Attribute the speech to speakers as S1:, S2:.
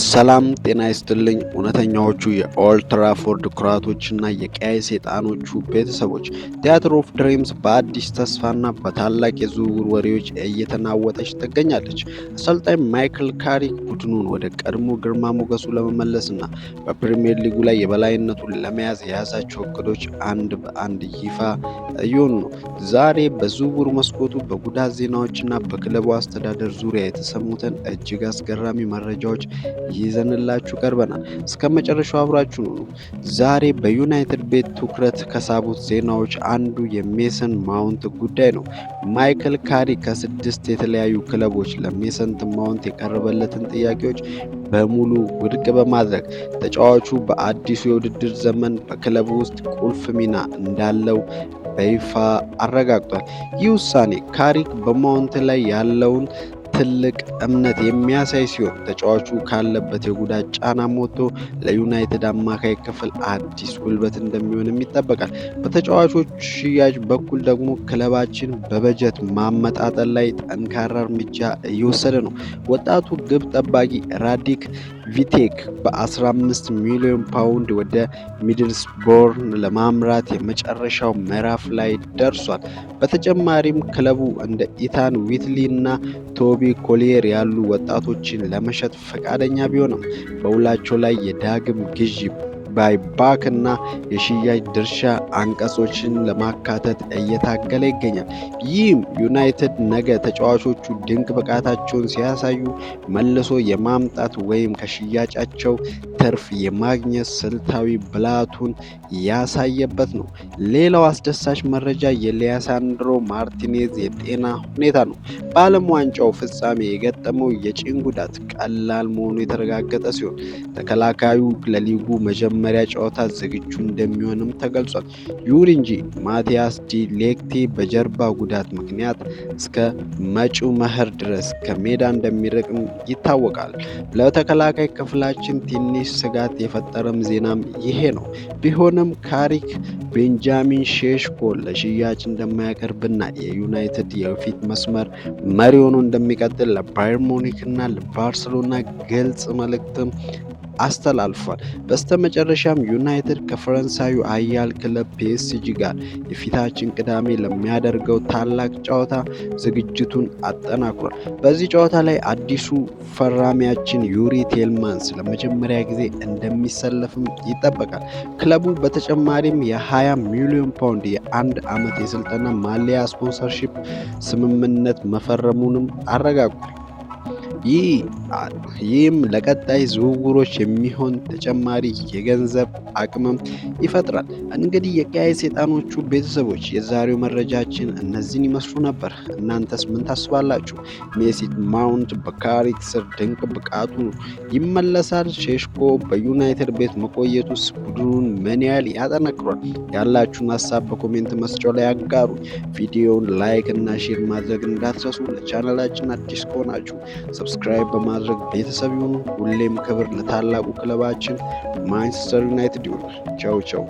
S1: ሰላም ጤና ይስጥልኝ። እውነተኛዎቹ የኦልድ ትራፎርድ ኩራቶችና የቀያይ ሰይጣኖቹ ቤተሰቦች ቲያትር ኦፍ ድሪምስ በአዲስ ተስፋና በታላቅ የዝውውር ወሬዎች እየተናወጠች ትገኛለች። አሰልጣኝ ማይክል ካሪክ ቡድኑን ወደ ቀድሞ ግርማ ሞገሱ ለመመለስና በፕሪሚየር ሊጉ ላይ የበላይነቱን ለመያዝ የያዛቸው እቅዶች አንድ በአንድ ይፋ እየሆኑ ነው። ዛሬ በዝውውር መስኮቱ በጉዳት ዜናዎችና በክለቡ አስተዳደር ዙሪያ የተሰሙትን እጅግ አስገራሚ መረጃዎች ይዘንላችሁ ቀርበናል። እስከ መጨረሻው አብራችሁን ሁኑ። ዛሬ በዩናይትድ ቤት ትኩረት ከሳቡት ዜናዎች አንዱ የሜሰን ማውንት ጉዳይ ነው። ማይክል ካሪክ ከ6 የተለያዩ ክለቦች ለሜሰን ማውንት የቀረበለትን ጥያቄዎች በሙሉ ውድቅ በማድረግ ተጫዋቹ በአዲሱ የውድድር ዘመን በክለቡ ውስጥ ቁልፍ ሚና እንዳለው በይፋ አረጋግጧል። ይህ ውሳኔ ካሪክ በማውንት ላይ ያለውን ትልቅ እምነት የሚያሳይ ሲሆን ተጫዋቹ ካለበት የጉዳት ጫና ወጥቶ ለዩናይትድ አማካይ ክፍል አዲስ ጉልበት እንደሚሆንም ይጠበቃል። በተጫዋቾች ሽያጭ በኩል ደግሞ ክለባችን በበጀት ማመጣጠን ላይ ጠንካራ እርምጃ እየወሰደ ነው። ወጣቱ ግብ ጠባቂ ራዲክ ቪቴክ በ15 ሚሊዮን ፓውንድ ወደ ሚድልስቦርን ለማምራት የመጨረሻው ምዕራፍ ላይ ደርሷል። በተጨማሪም ክለቡ እንደ ኢታን ዊትሊ እና ቶቢ ኮሊየር ያሉ ወጣቶችን ለመሸጥ ፈቃደኛ ቢሆንም በውላቸው ላይ የዳግም ግዢ ባይባክ እና የሽያጭ ድርሻ አንቀጾችን ለማካተት እየታገለ ይገኛል። ይህም ዩናይትድ ነገ ተጫዋቾቹ ድንቅ ብቃታቸውን ሲያሳዩ መልሶ የማምጣት ወይም ከሽያጫቸው ትርፍ የማግኘት ስልታዊ ብልሃቱን ያሳየበት ነው። ሌላው አስደሳች መረጃ የሊያሳንድሮ ማርቲኔዝ የጤና ሁኔታ ነው። በዓለም ዋንጫው ፍጻሜ የገጠመው የጭን ጉዳት ቀላል መሆኑ የተረጋገጠ ሲሆን ተከላካዩ ለሊጉ መጀመሪያ ጨዋታ ዝግጁ እንደሚሆንም ተገልጿል። ይሁን እንጂ ማቲያስ ዲ ሌክቴ በጀርባ ጉዳት ምክንያት እስከ መጪው መኸር ድረስ ከሜዳ እንደሚርቅም ይታወቃል። ለተከላካይ ክፍላችን ትንሽ ስጋት የፈጠረም ዜናም ይሄ ነው። ቢሆንም ካሪክ ቤንጃሚን ሼሽኮ ለሽያጭ እንደማያቀርብና የዩናይትድ የፊት መስመር መሪ ሆኖ እንደሚቀጥል ለባየር ሙኒክ እና ለባርሴሎና ግልጽ መልእክትም አስተላልፏል። በስተመጨረሻም ዩናይትድ ከፈረንሳዩ ኃያል ክለብ ፒኤስጂ ጋር የፊታችን ቅዳሜ ለሚያደርገው ታላቅ ጨዋታ ዝግጅቱን አጠናክሯል። በዚህ ጨዋታ ላይ አዲሱ ፈራሚያችን ዩሪ ቴልማንስ ለመጀመሪያ ጊዜ እንደሚሰለፍም ይጠበቃል። ክለቡ በተጨማሪም የ20 ሚሊዮን ፓውንድ የአንድ ዓመት የስልጠና ማሊያ ስፖንሰርሺፕ ስምምነት መፈረሙንም አረጋግጧል። ይህም ለቀጣይ ዝውውሮች የሚሆን ተጨማሪ የገንዘብ አቅምም ይፈጥራል። እንግዲህ የቀያይ ሰይጣኖቹ ቤተሰቦች የዛሬው መረጃችን እነዚህን ይመስሉ ነበር። እናንተስ ምን ታስባላችሁ? ሜሰን ማውንት በካሪክ ስር ድንቅ ብቃቱ ይመለሳል? ሼሽኮ በዩናይትድ ቤት መቆየቱስ ቡድኑን ምን ያህል ያጠነክሯል? ያላችሁን ሀሳብ በኮሜንት መስጫው ላይ አጋሩ። ቪዲዮውን ላይክ እና ሼር ማድረግ እንዳትረሱ። ለቻናላችን አዲስ ከሆናችሁ ሰብስክራይብ በማድረግ ቤተሰብ ይሁኑ። ሁሌም ክብር ለታላቁ ክለባችን ማንቸስተር ዩናይትድ ይሁን። ቻው ቻው።